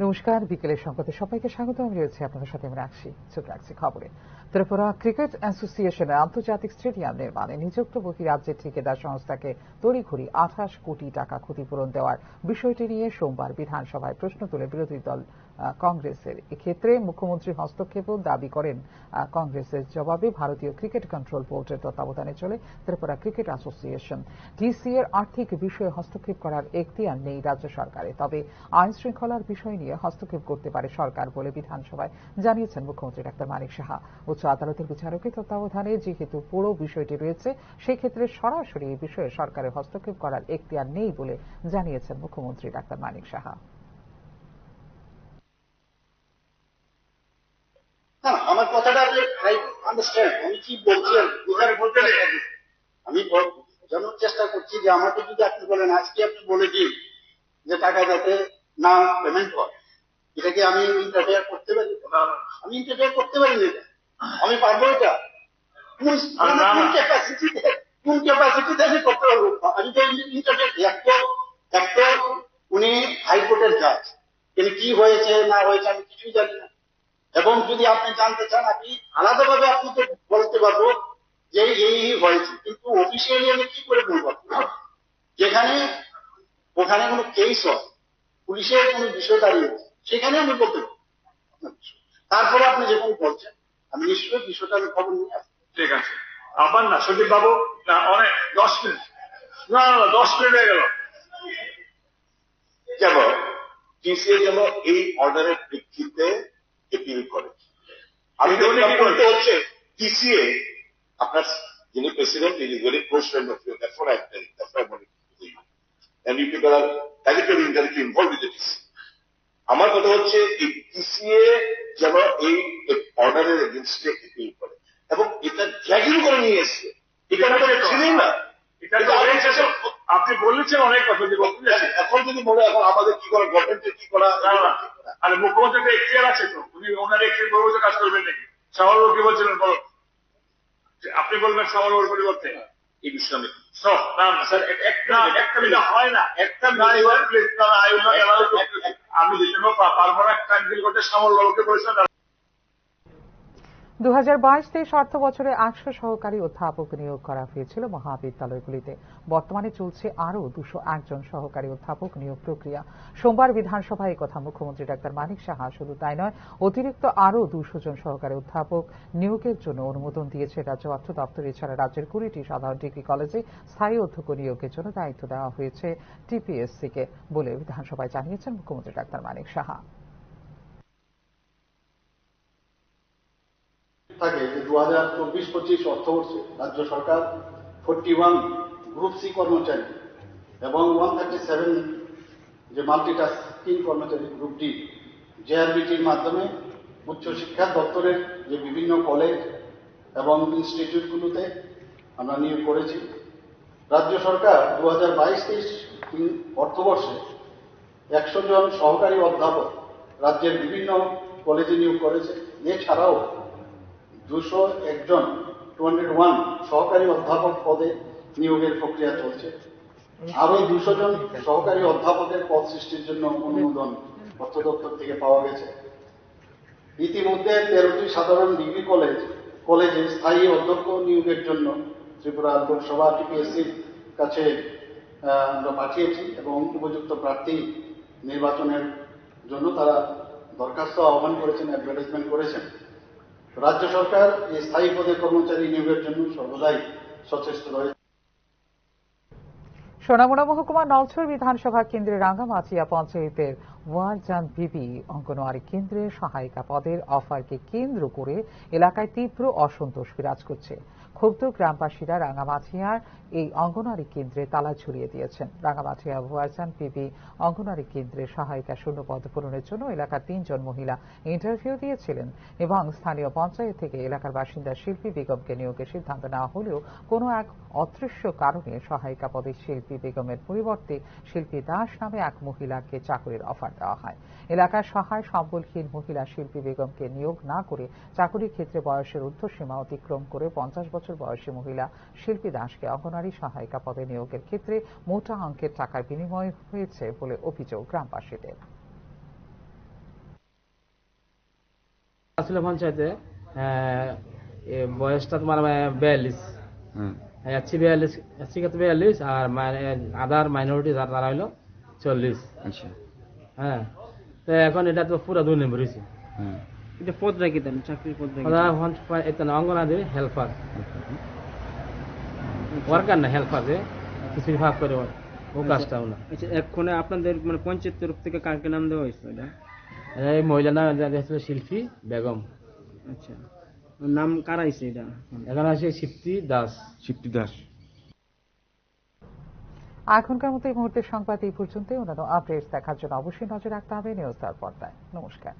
নমস্কার, বিকেলের সংবাদে সবাইকে স্বাগত। আমি রয়েছে আপনাদের সাথে আমি রাখছি খবরে। ত্রিপুরা ক্রিকেট অ্যাসোসিয়েশনের আন্তর্জাতিক স্টেডিয়াম নির্মাণে নিযুক্ত বহিরাজ্যের ঠিকাদার সংস্থাকে তড়িঘড়ি 28 কোটি টাকা ক্ষতিপূরণ দেওয়ার বিষয়টি নিয়ে সোমবার বিধানসভায় প্রশ্ন তুলে বিরোধী দল কংগ্রেসের। এক্ষেত্রে মুখ্যমন্ত্রীর হস্তক্ষেপও দাবি করেন কংগ্রেসের। জবাবে ভারতীয় ক্রিকেট কন্ট্রোল বোর্ডের তত্ত্বাবধানে চলে ত্রিপুরা ক্রিকেট অ্যাসোসিয়েশন। ডিসি এর আর্থিক বিষয়ে হস্তক্ষেপ করার এখতিয়ার নেই রাজ্য সরকারে, তবে আইন শৃঙ্খলার বিষয় নিয়ে হস্তক্ষেপ করতে পারে সরকার বলে বিধানসভায় জানিয়েছেন মুখ্যমন্ত্রী ডাক্তার মানিক সাহা। উচ্চ আদালতের বিচারকের তত্ত্বাবধানে যেহেতু পুরো বিষয়টি রয়েছে, সেক্ষেত্রে সরাসরি এই বিষয়ে সরকারের হস্তক্ষেপ করার এখতিয়ার নেই বলে জানিয়েছেন মুখ্যমন্ত্রী ডাক্তার মানিক সাহা। আমার কথাটা আন্ডারস্ট্যান্ড, আমি কি বলছি আমি জানার চেষ্টা করছি যে আমাকে যদি আপনি বলেন আজকে আপনি বলে দিন যে টাকা যাতে না পেমেন্ট হয়, এটাকে আমি ইন্টারফেয়ার করতে পারি? আমি ইন্টারফেয়ার করতে পারি না, আমি পারবো এটা? কোন ক্যাপাসিটিতে আমি করতে পারবো? আমি তো ইন্টারফেয়ার উনি হাইকোর্টের জাজ, কিন্তু কি হয়েছে না হয়েছে আমি কিছুই জানি না। এবং যদি আপনি জানতে চান আমি আলাদাভাবে আপনাকে বলতে পারবো যে এই হয়েছে, কিন্তু অফিসিয়ালি আমি কি করে বলবো? যেখানে ওখানে কোনো কেস হয়, পুলিশের কোনো বিষয় দাঁড়িয়েছে, সেখানে আমি বলতে পারবো। তারপরে আপনি যখন বলছেন আমি নিশ্চয়ই বিষয়টা আমি খবর নিয়ে আসবো। ঠিক আছে, আবার না সন্দীপ বাবু, না অনেক 10 মিনিট, না 10 মিনিট হয়ে গেল। কেন টিসিএ যেন এই অর্ডারের প্রেক্ষিতে এপিল করে? আমি বলতে হচ্ছে টিসিএ আপনার যিনি president, is very close friend of you, that's what I am telling, that's what I want to tell you, and you people are directly indirectly involved with the TC. আমার কথা হচ্ছে এই টিসিএ যেন এই অর্ডারের এগেইনস্টে appeal করে এবং এটা ড্র্যাগিং করে নিয়ে এসছে। এটা তো ছিলই না, আপনি বলেছেন অনেক কথা, এখন যদি বলে এখন আমাদের কি করা, গভর্নমেন্টের কি করা? আরে মুখ্যমন্ত্রীর এখতিয়ার আছে তো, উনি ওনার এখতিয়ার পরিবর্তে কাজ করবেন নাকি? সওয়াল কি বলছিলেন বলো, আপনি বলবেন সওয়াল পরিবর্তে এই বিষয়ে আমি একটা মিনিট হয় না, একটা আমি যেটা পারবো না ক্যান্সেল করতে, সামল বাবুকে বলেছিলেন। 2022-23 অর্থ বছরে 800 সহকারী অধ্যাপক নিয়োগ করা হয়েছিল মহাবিদ্যালয়গুলিতে। বর্তমানে চলছে আরও 201 জন সহকারী অধ্যাপক নিয়োগ প্রক্রিয়া। সোমবার বিধানসভায় একথা মুখ্যমন্ত্রী ডাক্তার মানিক সাহা। শুধু তাই নয়, অতিরিক্ত আরও 200 জন সহকারী অধ্যাপক নিয়োগের জন্য অনুমোদন দিয়েছে রাজ্য অর্থ দপ্তর। এছাড়া রাজ্যের 20টি সাধারণ ডিগ্রি কলেজে স্থায়ী অধ্যক্ষ নিয়োগের জন্য দায়িত্ব দেওয়া হয়েছে টিপিএসসিকে বলে বিধানসভায় জানিয়েছেন মুখ্যমন্ত্রী ডাক্তার মানিক সাহা। থাকে যে 2024-25 অর্থবর্ষে রাজ্য সরকার 41 গ্রুপ সি কর্মচারী এবং 137 যে মাল্টিটাস্কিং কর্মচারী গ্রুপ ডি জেআরবিটির মাধ্যমে উচ্চশিক্ষা দপ্তরের যে বিভিন্ন কলেজ এবং ইনস্টিটিউটগুলোতে আমরা নিয়োগ করেছি। রাজ্য সরকার 2022-23 অর্থবর্ষে 100 জন সহকারী অধ্যাপক রাজ্যের বিভিন্ন কলেজে নিয়োগ করেছে। এছাড়াও 201 জন 201 সহকারী অধ্যাপক পদে নিয়োগের প্রক্রিয়া চলছে। আরো 200 জন সহকারী অধ্যাপকের পদ সৃষ্টির জন্য অনুমোদন অর্থ দপ্তর থেকে পাওয়া গেছে। ইতিমধ্যে 13টি সাধারণ ডিগ্রি কলেজে স্থায়ী অধ্যক্ষ নিয়োগের জন্য ত্রিপুরা লোকসভা টিপিএসসির কাছে আমরা পাঠিয়েছি এবং উপযুক্ত প্রার্থী নির্বাচনের জন্য তারা দরখাস্ত আহ্বান করেছেন, অ্যাডভার্টাইজমেন্ট করেছেন। রাজ্য সরকার এই স্থায়ী পদে কর্মচারী নিয়োগের জন্য সর্বদাই সচেষ্ট রয়েছে। সোনামুড়া মহকুমা নলছড় বিধানসভা কেন্দ্রের রাঙ্গামাটিয়া পঞ্চায়েতের ওয়ারজান বিবি অঙ্গনওয়াড়ি কেন্দ্রে সহায়িকা পদের অফারকে কেন্দ্র করে এলাকায় তীব্র অসন্তোষ বিরাজ করছে। ক্ষুব্ধ গ্রামবাসীরা রাঙ্গামাটিয়ার এই অঙ্গনওয়াড়ি কেন্দ্রে তালা ঝুলিয়ে দিয়েছেন। রাঙ্গামাটিয়া ওয়ারজান বিবি অঙ্গনওয়াড়ি কেন্দ্রে সহায়িকা শূন্য পদ পূরণের জন্য এলাকার 3 জন মহিলা ইন্টারভিউ দিয়েছিলেন এবং স্থানীয় পঞ্চায়েত থেকে এলাকার বাসিন্দা শিল্পী বেগমকে নিয়োগের সিদ্ধান্ত নেওয়া হলেও কোনো এক অদৃশ্য কারণে সহায়িকা পদে শিল্পী বেগমের পরিবর্তে শিল্পী দাস নামে এক মহিলাকে চাকরির অফার দেওয়া হয়। এলাকার সহায় সম্বলহীন মহিলা শিল্পী বেগমকে নিয়োগ না করে চাকরির ক্ষেত্রে বয়সের ঊর্ধ্বসীমা অতিক্রম করে 50 বছর বয়সী মহিলা শিল্পী দাসকে অঙ্গনওয়াড়ি সহায়িকা পদে নিয়োগের ক্ষেত্রে মোটা অঙ্কের টাকার বিনিময় হয়েছে বলে অভিযোগ গ্রামবাসীদের। আসলে পঞ্চায়েতে বয়সটা তোমার 42, এসসি 42, এসসি কত 42, আর আদার মাইনরিটি তারা হইলো 40। আচ্ছা। হ্যাঁ, তো এখন এটা তো পুরো 2 নম্বর হয়েছে। এটা পদ রাখি দেন, চাকরির পদ রাখি অঙ্গনাদি হেল্পার, ওয়ার্কার না, হেল্পার, যে কিছু ভাগ করে ও কাজটাও না। আচ্ছা, এক্ষণে আপনাদের মানে পঞ্চায়েত তরফ থেকে কাকে নাম দেওয়া হয়েছে এটা? এই মহিলা নাম ছিল শিল্পী বেগম। আচ্ছা, নাম কারা হয়েছে এটা? এখন আছে শিপ্তি দাস। শিপ্তি দাস। এখনকার মতো এই মুহূর্তের সংবাদ এই পর্যন্তই। অন্যান্য আপডেটস দেখার জন্য অবশ্যই নজর রাখতে হবে নিউজ স্টার পর্দায়। নমস্কার।